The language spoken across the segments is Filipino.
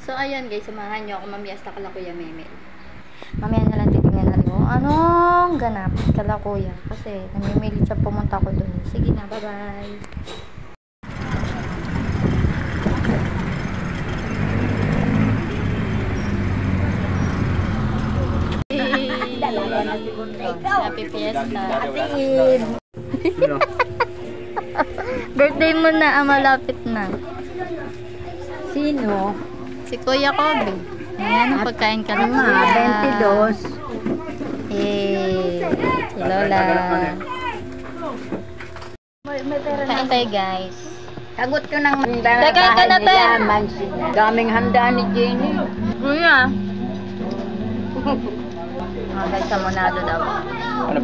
So, ayan guys, samahan nyo ako mamaya sa Kalakuya Meme. Mamaya na lang titingnan natin kung anong ganap Kalakuya. Kasi namimili siya pumunta ko dun. Sige na, bye-bye. Happy Fiesta. Atid! Birthday mo na, malapit na. Sino? Si Kuya Kobe. Ayan, ang pagkain ka na. 22. Si Lola. Kain tayo guys. Sagot ko ng Teka ka na tayo. Daming handa ni Jenny. Kuya. Guys, sa Monado daw.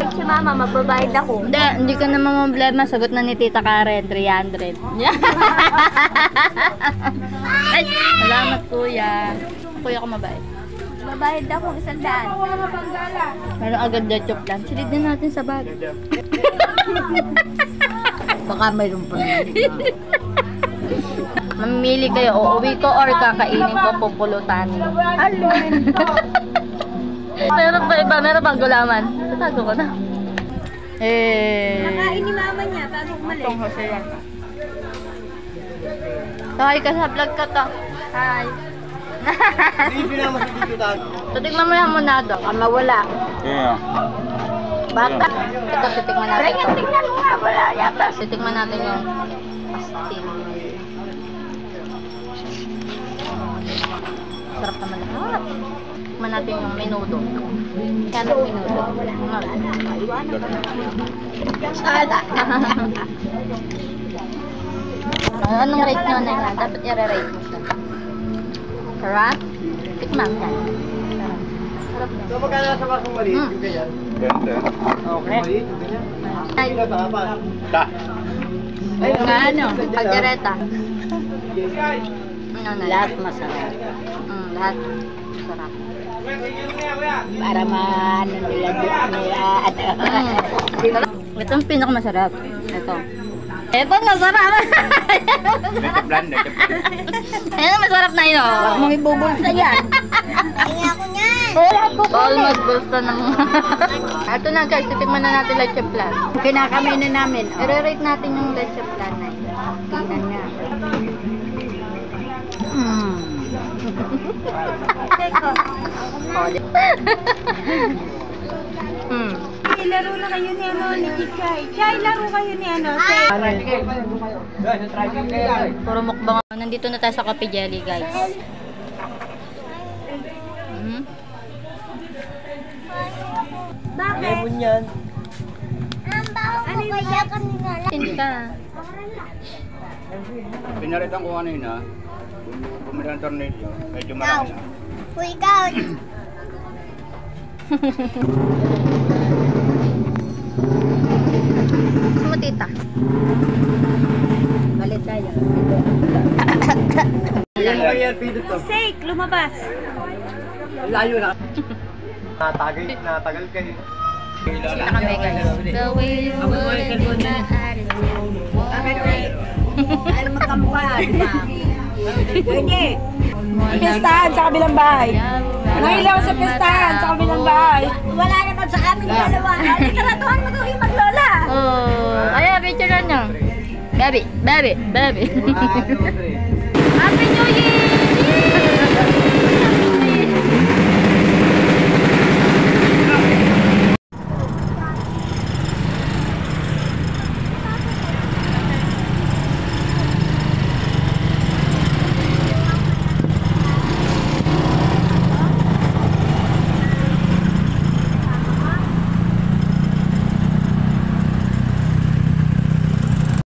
Si mama, magbabayad ako. Hindi ka naman problema. Sagot na ni Tita Karen, 300. Ay, salamat kuya. Kuya ko mabait. Babayad ako, 100. Meron agad na chop lang. Silid din natin sa bag. Baka mayroon pa naman. Mamili kayo, uuwi ko or kakainin ko, pupulutanin. Alin? Meron pa iba, meron pang gulaman. Tatago ko na. Nakain ni mama niya bago umalis. Itong Jose yan. Hi ka sa vlog ka to. Hi. Titigman mo yung Monado. Mawala. Yeah. Bata. Ito, titigman natin ito. Tingnan mo nga, wala yata. Titigman natin yung pastil. Sarap naman lahat. Titigman natin yung menudo. Kaya ng menudo. Sala. Anong rate nyo na yan? Dapat i-rate mo siya. Sarap? Tikman yan. Sarap yan. So, magkano sa basong maliit yung ganyan? 20. Okay. Maliit yung ganyan? Ay, Ta. Ay, ano? kaldereta. Ano na? Lahat masarap. Lahat. Sarap. Para maano nila nila. Ito ang pinakamasarap. Ito. Ito masarap. Ito blend. Ayan ang masarap na yun. Huwag mong ibubulsa yan. Almost bulsa na mga. Ito na guys, titigman na natin leche plan. Kinakamay na namin. I-rate natin yung leche plan na yun. Tingnan nga. Laro na kayo ni ano, ni Chichay. Chay, laro kayo ni ano, Puro mukbang. Nandito na tayo sa Coffee Jelly guys. Bakit? Lemon yan. Ano yung kaya kanina? Hindi ka. Pinalitan ko kanina. Bumili ng tornilyo. Medyo marami na. Uy, ikaw! Sumo tita. Balit tayo. Sake, lumabas. Layo na. Natagal kayo. Sila kami guys. The way you would na Ano magkamukha, di ba? Pwede. Pistahan sa kabilang bahay. Ngayon lang sa pistahan sa kabilang bahay. Wala naman sa amin dalawa. Karatuhan mo ito yung maglola. Oh, ayan, picture nyo. Baby, baby, baby. Happy New Year!